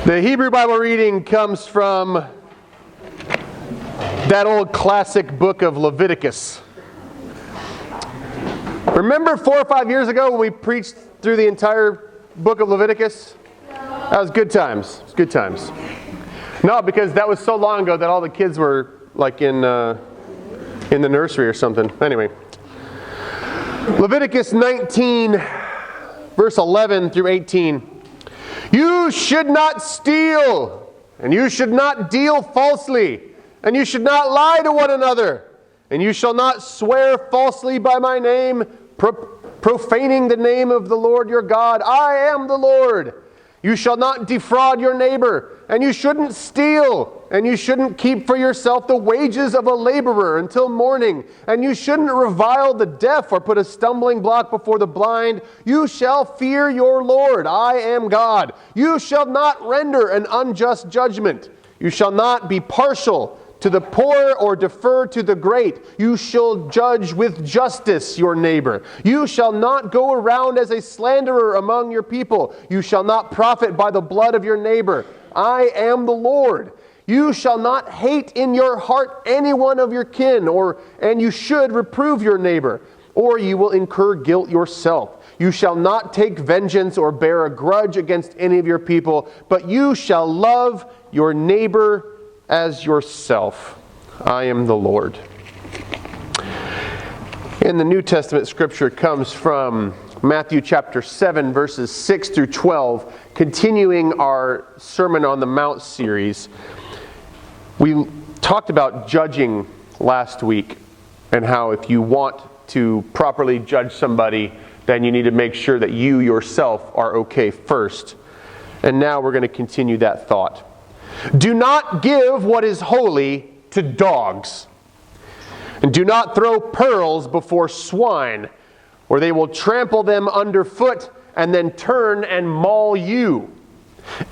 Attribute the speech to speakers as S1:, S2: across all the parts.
S1: The Hebrew Bible reading comes from that old classic book of Leviticus. Remember 4 or 5 years ago when we preached through the entire book of Leviticus? That was good times. It was good times. No, because that was so long ago that all the kids were like in the nursery or something. Anyway, Leviticus 19, verse 11 through 18. You should not steal, and you should not deal falsely, and you should not lie to one another, and you shall not swear falsely by my name, profaning the name of the Lord your God. I am the Lord. You shall not defraud your neighbor, and you shouldn't steal, and you shouldn't keep for yourself the wages of a laborer until morning, and you shouldn't revile the deaf or put a stumbling block before the blind. You shall fear your Lord. I am God. You shall not render an unjust judgment. You shall not be partial to the poor or defer to the great. You shall judge with justice your neighbor. You shall not go around as a slanderer among your people. You shall not profit by the blood of your neighbor. I am the Lord. You shall not hate in your heart any one of your kin, and you should reprove your neighbor, or you will incur guilt yourself. You shall not take vengeance or bear a grudge against any of your people, but you shall love your neighbor as yourself. I am the Lord. And the New Testament scripture comes from Matthew chapter 7, verses 6 through 12, continuing our Sermon on the Mount series. We talked about judging last week, and how if you want to properly judge somebody, then you need to make sure that you yourself are okay first. And now we're going to continue that thought. Do not give what is holy to dogs, and do not throw pearls before swine, or they will trample them underfoot and then turn and maul you.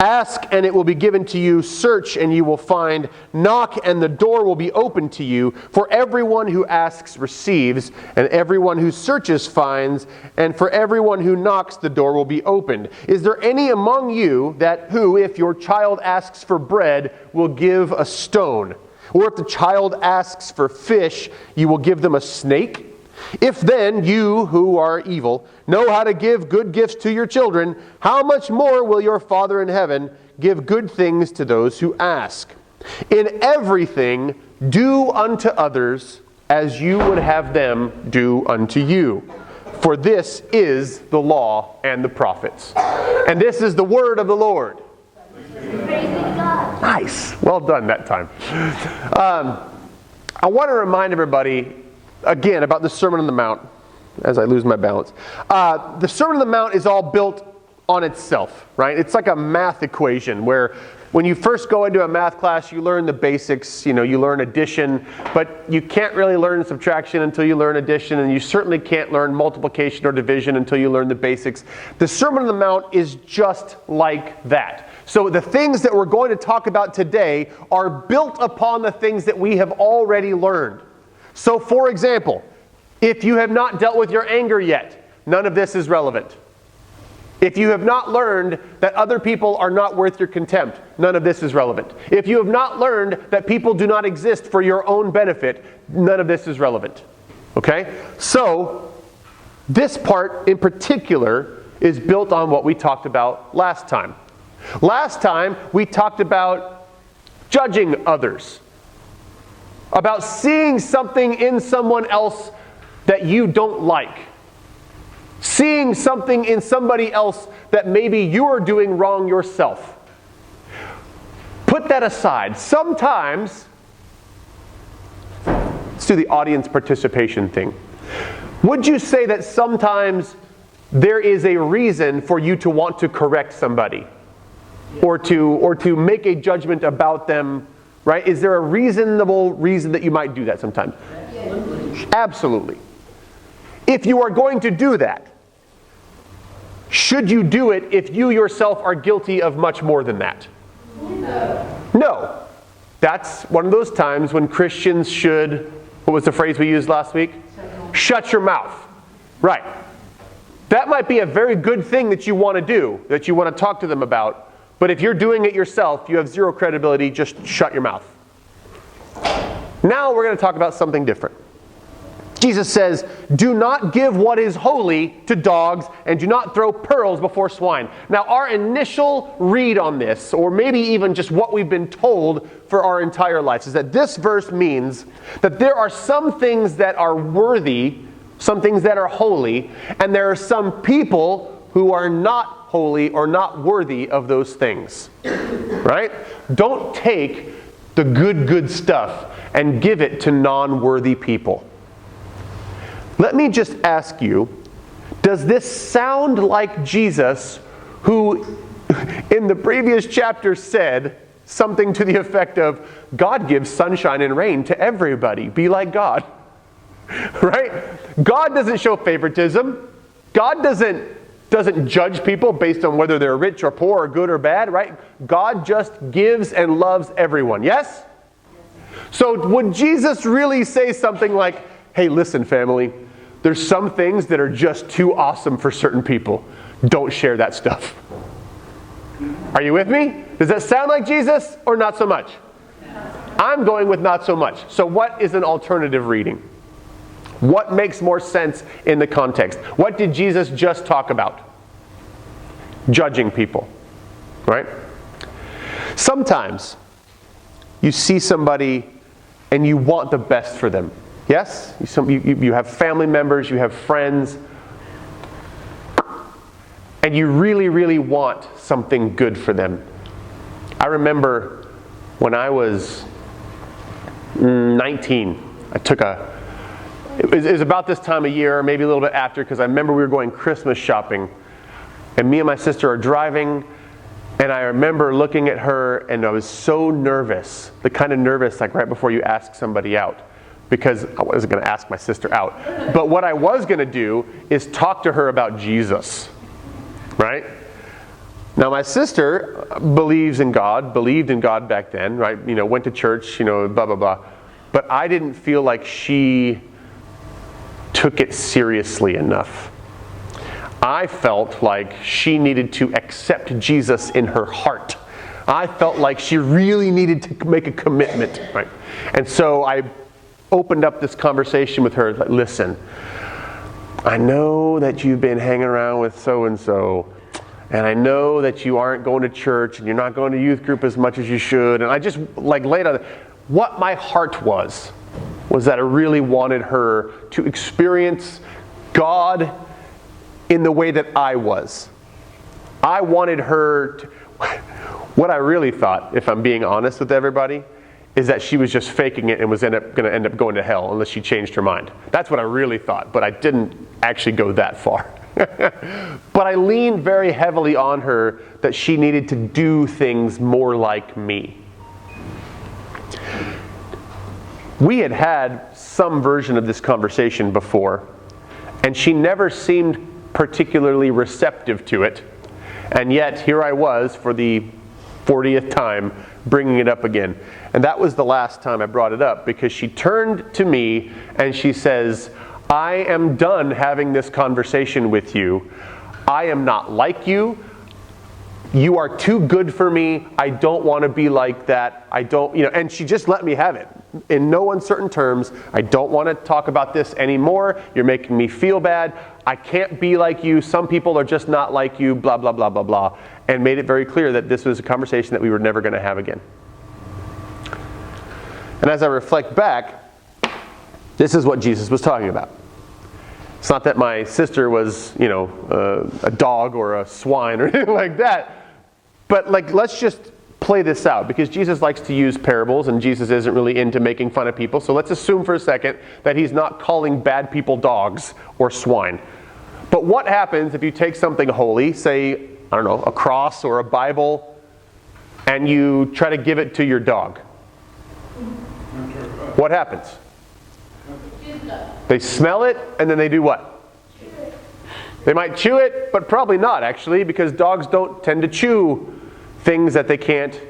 S1: Ask, and it will be given to you. Search, and you will find. Knock, and the door will be opened to you. For everyone who asks receives, and everyone who searches finds, and for everyone who knocks the door will be opened. Is there any among you who, if your child asks for bread, will give a stone? Or if the child asks for fish, you will give them a snake? If then you, who are evil, know how to give good gifts to your children, how much more will your Father in heaven give good things to those who ask? In everything, do unto others as you would have them do unto you. For this is the law and the prophets. And this is the word of the Lord. Nice. Well done that time. I want to remind everybody again about the Sermon on the Mount, as I lose my balance. The Sermon on the Mount is all built on itself, right? It's like a math equation where when you first go into a math class, you learn the basics, you learn addition, but you can't really learn subtraction until you learn addition, and you certainly can't learn multiplication or division until you learn the basics. The Sermon on the Mount is just like that. So the things that we're going to talk about today are built upon the things that we have already learned. So, for example, if you have not dealt with your anger yet, none of this is relevant. If you have not learned that other people are not worth your contempt, none of this is relevant. If you have not learned that people do not exist for your own benefit, none of this is relevant. Okay? So, this part in particular is built on what we talked about last time. Last time, we talked about judging others. About seeing something in someone else that you don't like. Seeing something in somebody else that maybe you are doing wrong yourself. Put that aside. Sometimes, let's do the audience participation thing. Would you say that sometimes there is a reason for you to want to correct somebody? Or to make a judgment about them? Right? Is there a reasonable reason that you might do that sometimes? Absolutely. If you are going to do that, should you do it if you yourself are guilty of much more than that? No. That's one of those times when Christians should, what was the phrase we used last week? Shut your mouth. Right. That might be a very good thing that you want to do, that you want to talk to them about. But if you're doing it yourself, you have zero credibility, just shut your mouth. Now we're going to talk about something different. Jesus says, do not give what is holy to dogs, and do not throw pearls before swine. Now, our initial read on this, or maybe even just what we've been told for our entire lives, is that this verse means that there are some things that are worthy, some things that are holy, and there are some people who are not holy or not worthy of those things. Right? Don't take the good stuff and give it to non-worthy people. Let me just ask you, does this sound like Jesus, who in the previous chapter said something to the effect of, God gives sunshine and rain to everybody, be like God? Right? God doesn't show favoritism. God doesn't judge people based on whether they're rich or poor or good or bad, right? God just gives and loves everyone, yes? So would Jesus really say something like, hey, listen, family, there's some things that are just too awesome for certain people. Don't share that stuff. Are you with me? Does that sound like Jesus or not so much? I'm going with not so much. So what is an alternative reading? What makes more sense in the context? What did Jesus just talk about? Judging people, right? Sometimes you see somebody and you want the best for them. Yes? You have family members, you have friends, and you really, really want something good for them. I remember when I was 19, it was about this time of year, maybe a little bit after, because I remember we were going Christmas shopping, and me and my sister are driving, and I remember looking at her, and I was so nervous, the kind of nervous like right before you ask somebody out. Because I wasn't going to ask my sister out. But what I was going to do is talk to her about Jesus. Right? Now my sister believed in God back then, right? Went to church, blah, blah, blah. But I didn't feel like she took it seriously enough. I felt like she needed to accept Jesus in her heart. I felt like she really needed to make a commitment, right? And so I opened up this conversation with her, like, listen, I know that you've been hanging around with so-and-so, and I know that you aren't going to church, and you're not going to youth group as much as you should, and I just laid out what my heart was that I really wanted her to experience God in the way that I was. I wanted her to, what I really thought, if I'm being honest with everybody, is that she was just faking it and was going to end up going to hell unless she changed her mind. That's what I really thought, but I didn't actually go that far. But I leaned very heavily on her that she needed to do things more like me. We had some version of this conversation before, and she never seemed particularly receptive to it. And yet, here I was for the 40th time bringing it up again. And that was the last time I brought it up, because she turned to me and she says, I am done having this conversation with you. I am not like you. You are too good for me. I don't want to be like that. And she just let me have it. In no uncertain terms, I don't want to talk about this anymore. You're making me feel bad. I can't be like you. Some people are just not like you, blah, blah, blah, blah, blah. And made it very clear that this was a conversation that we were never going to have again. And as I reflect back, this is what Jesus was talking about. It's not that my sister was, a dog or a swine or anything like that. But let's just play this out, because Jesus likes to use parables, and Jesus isn't really into making fun of people. So let's assume for a second that he's not calling bad people dogs or swine. But what happens if you take something holy, say, a cross or a Bible, and you try to give it to your dog? What happens? They smell it, and then they do what? They might chew it, but probably not, actually, because dogs don't tend to chew things that they can't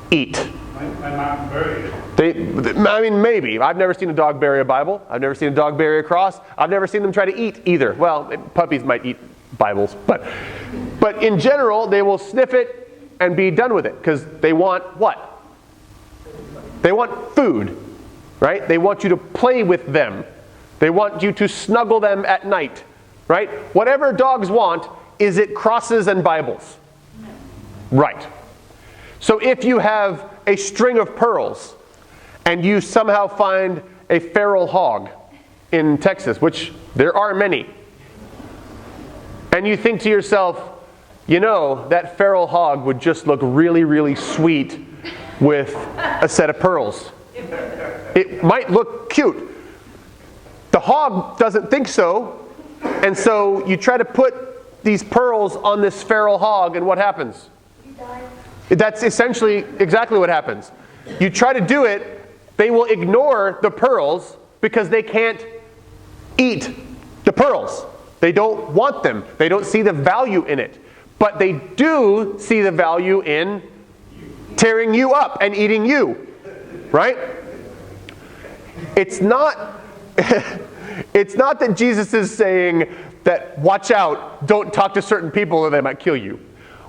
S1: eat.
S2: My mom buried it.
S1: Maybe. I've never seen a dog bury a Bible. I've never seen a dog bury a cross. I've never seen them try to eat either. Well, puppies might eat Bibles, but in general, they will sniff it and be done with it. Because they want what? They want food, right? They want you to play with them. They want you to snuggle them at night, right? Whatever dogs want, is it crosses and Bibles? Right. So if you have a string of pearls and you somehow find a feral hog in Texas, which there are many, and you think to yourself, you know, that feral hog would just look really, really sweet with a set of pearls. It might look cute. The hog doesn't think so, and so you try to put these pearls on this feral hog, and what happens?
S3: You die.
S1: That's essentially exactly what happens. You try to do it, they will ignore the pearls because they can't eat the pearls. They don't want them. They don't see the value in it. But they do see the value in tearing you up and eating you. Right? It's not that Jesus is saying that watch out, don't talk to certain people or they might kill you.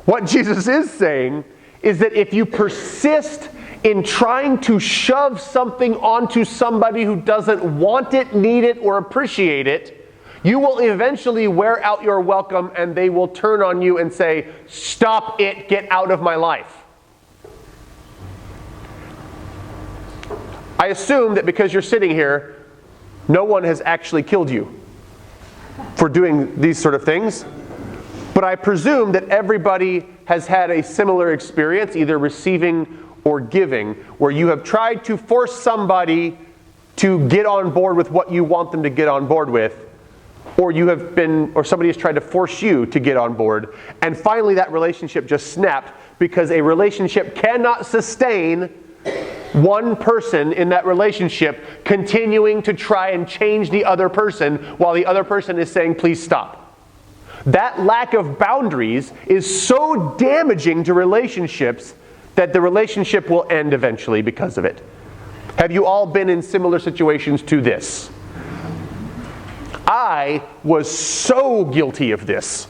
S1: What Jesus is saying is that if you persist in trying to shove something onto somebody who doesn't want it, need it, or appreciate it, you will eventually wear out your welcome and they will turn on you and say, stop it, get out of my life. I assume that because you're sitting here, no one has actually killed you for doing these sort of things. But I presume that everybody has had a similar experience, either receiving or giving, where you have tried to force somebody to get on board with what you want them to get on board with, or somebody has tried to force you to get on board, and finally that relationship just snapped because a relationship cannot sustain one person in that relationship continuing to try and change the other person while the other person is saying, please stop. That lack of boundaries is so damaging to relationships that the relationship will end eventually because of it. Have you all been in similar situations to this? I was so guilty of this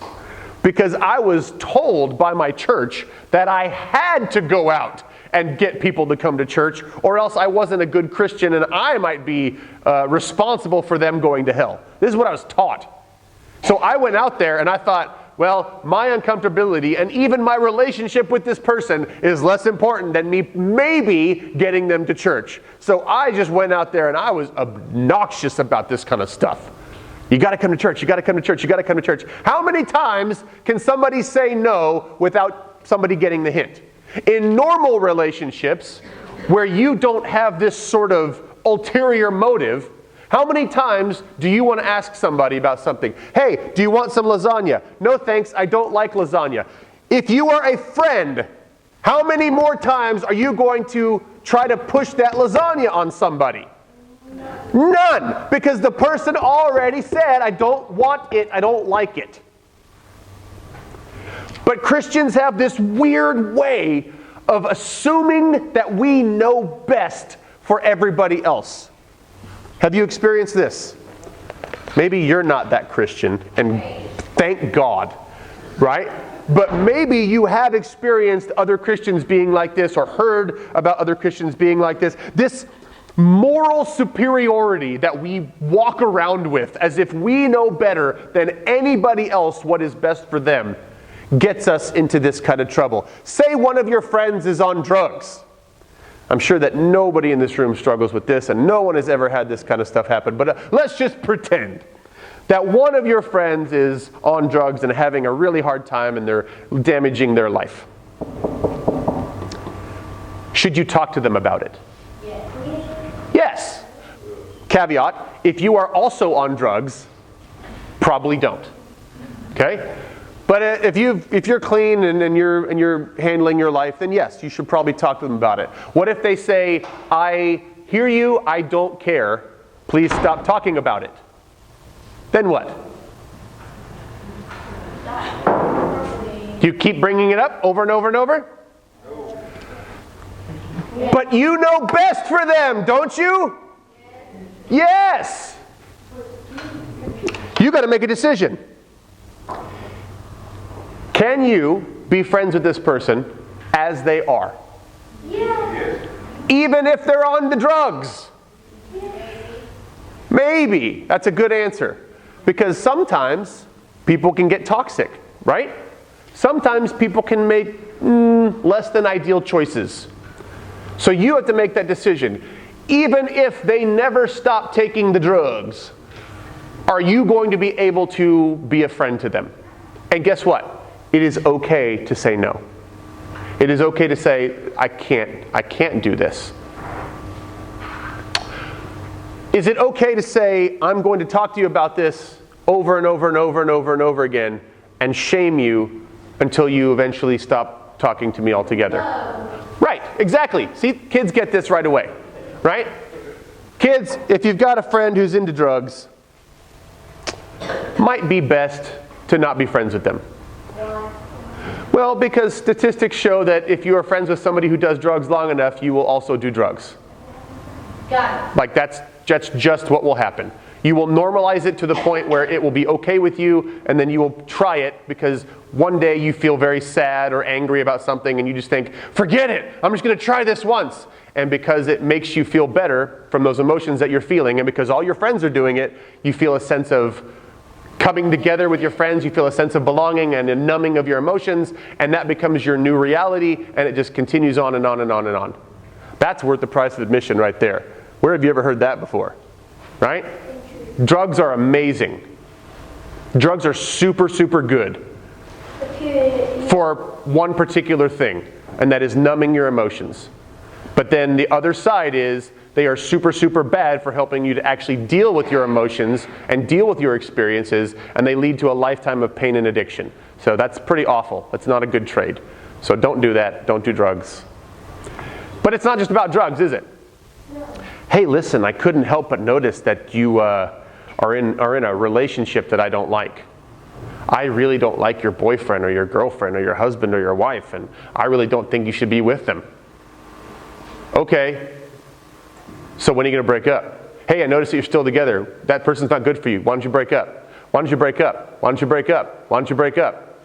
S1: because I was told by my church that I had to go out and get people to come to church, or else I wasn't a good Christian and I might be responsible for them going to hell. This is what I was taught. So I went out there and I thought, well, my uncomfortability and even my relationship with this person is less important than me maybe getting them to church. So I just went out there and I was obnoxious about this kind of stuff. You got to come to church, you got to come to church, you got to come to church. How many times can somebody say no without somebody getting the hint? In normal relationships, where you don't have this sort of ulterior motive, how many times do you want to ask somebody about something? Hey, do you want some lasagna? No thanks, I don't like lasagna. If you are a friend, how many more times are you going to try to push that lasagna on somebody? None, because the person already said, I don't want it, I don't like it. But Christians have this weird way of assuming that we know best for everybody else. Have you experienced this? Maybe you're not that Christian, and thank God, right? But maybe you have experienced other Christians being like this, or heard about other Christians being like this. This moral superiority that we walk around with as if we know better than anybody else what is best for them gets us into this kind of trouble. Say one of your friends is on drugs. I'm sure that nobody in this room struggles with this, and no one has ever had this kind of stuff happen. But let's just pretend that one of your friends is on drugs and having a really hard time and they're damaging their life. Should you talk to them about it? Yes. Caveat, if you are also on drugs, probably don't. Okay? But if you're clean and you're handling your life, then yes, you should probably talk to them about it. What if they say, I hear you, I don't care, please stop talking about it? Then what? Do you keep bringing it up over and over and over? But you know best for them, don't you? Yes. You got to make a decision. Can you be friends with this person as they are?
S3: Yeah.
S1: Even if they're on the drugs? Maybe. That's a good answer. Because sometimes people can get toxic, right? Sometimes people can make less than ideal choices. So you have to make that decision. Even if they never stop taking the drugs, are you going to be able to be a friend to them? And guess what? It is okay to say no. It is okay to say, I can't do this. Is it okay to say, I'm going to talk to you about this over and over and over and over and over again and shame you until you eventually stop talking to me altogether? Right, exactly. See, kids get this right away, right? Kids, if you've got a friend who's into drugs, might be best to not be friends with them. Well, because statistics show that if you are friends with somebody who does drugs long enough, you will also do drugs.
S3: Got it.
S1: Like that's just what will happen. You will normalize it to the point where it will be okay with you, and then you will try it because one day you feel very sad or angry about something and you just think, forget it, I'm just going to try this once. And because it makes you feel better from those emotions that you're feeling, and because all your friends are doing it, you feel a sense of coming together with your friends, you feel a sense of belonging and a numbing of your emotions, and that becomes your new reality, and it just continues on and on and on and on. That's worth the price of admission right there. Where have you ever heard that before? Right? Drugs are amazing. Drugs are super, super good for one particular thing, and that is numbing your emotions. But then the other side is they are super, super bad for helping you to actually deal with your emotions and deal with your experiences, and they lead to a lifetime of pain and addiction. So that's pretty awful. That's not a good trade. So don't do that. Don't do drugs. But it's not just about drugs, is it? Hey, listen, I couldn't help but notice that you are in a relationship that I don't like. I really don't like your boyfriend or your girlfriend or your husband or your wife, and I really don't think you should be with them. Okay. So when are you going to break up? Hey, I noticed that you're still together. That person's not good for you. Why don't you break up? Why don't you break up? Why don't you break up? Why don't you break up?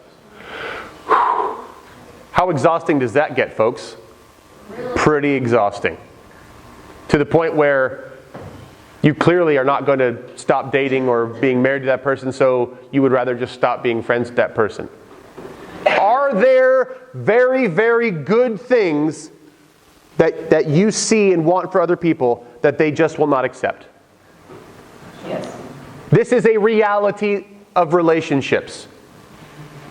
S1: How exhausting does that get, folks? Pretty exhausting. To the point where you clearly are not going to stop dating or being married to that person, so you would rather just stop being friends with that person. Are there very, very good things that you see and want for other people that they just will not accept?
S3: Yes.
S1: This is a reality of relationships.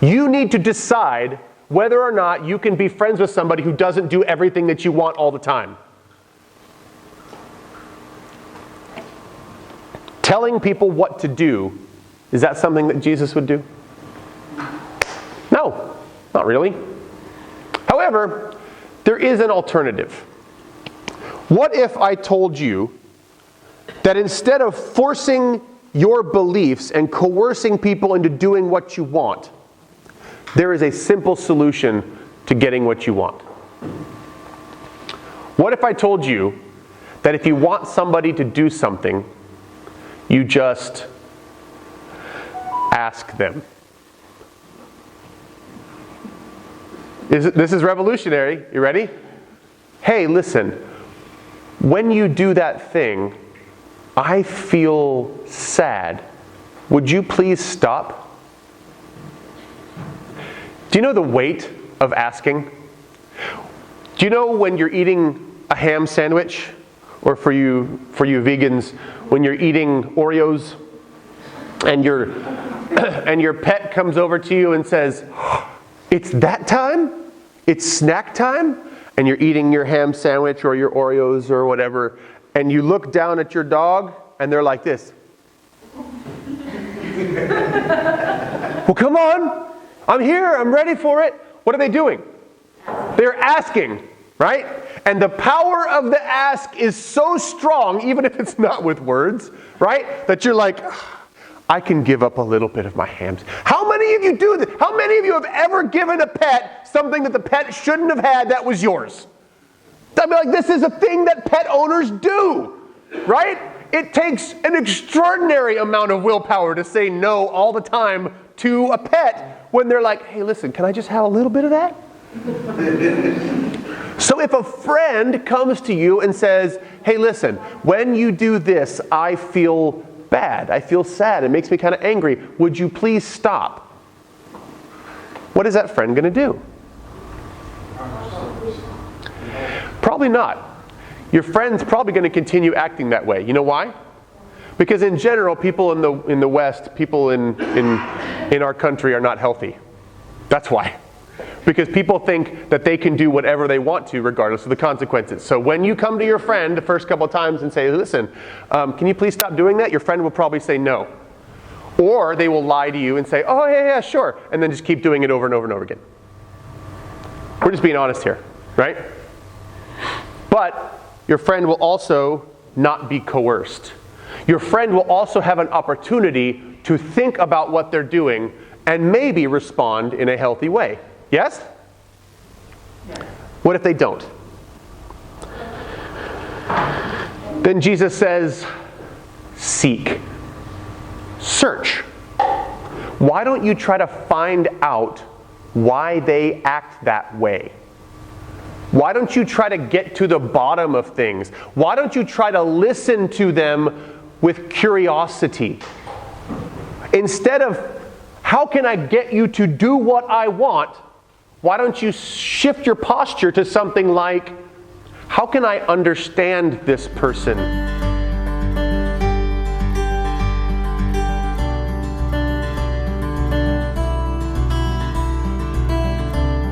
S1: You need to decide whether or not you can be friends with somebody who doesn't do everything that you want all the time. Telling people what to do, is that something that Jesus would do? No, not really. However, there is an alternative. What if I told you that instead of forcing your beliefs and coercing people into doing what you want, there is a simple solution to getting what you want? What if I told you that if you want somebody to do something, you just ask them? This is revolutionary. You ready? Hey, listen, when you do that thing, I feel sad. Would you please stop? Do you know the weight of asking? Do you know when you're eating a ham sandwich, or for you vegans, when you're eating Oreos and your pet comes over to you and says, "It's that time? It's snack time?" And you're eating your ham sandwich or your Oreos or whatever, and you look down at your dog and they're like this. Well, come on. I'm here. I'm ready for it. What are they doing? They're asking, right? And the power of the ask is so strong, even if it's not with words, right? That you're like, I can give up a little bit of my hams. How many of you do this? How many of you have ever given a pet something that the pet shouldn't have had that was yours? I mean, like, this is a thing that pet owners do, right? It takes an extraordinary amount of willpower to say no all the time to a pet when they're like, hey, listen, can I just have a little bit of that? So if a friend comes to you and says, hey, listen, when you do this, I feel bad. I feel sad. It makes me kind of angry. Would you please stop? What is that friend going to do? Probably not. Your friend's probably going to continue acting that way. You know why? Because in general, people in the West, people in our country are not healthy. That's why. Because people think that they can do whatever they want to regardless of the consequences. So when you come to your friend the first couple of times and say, listen, can you please stop doing that? Your friend will probably say no. Or they will lie to you and say, oh, yeah, sure. And then just keep doing it over and over and over again. We're just being honest here, right? But your friend will also not be coerced. Your friend will also have an opportunity to think about what they're doing and maybe respond in a healthy way. Yes?
S3: Yes.
S1: What if they don't? Then Jesus says, seek. Search. Why don't you try to find out why they act that way? Why don't you try to get to the bottom of things? Why don't you try to listen to them with curiosity? Instead of, how can I get you to do what I want? Why don't you shift your posture to something like, how can I understand this person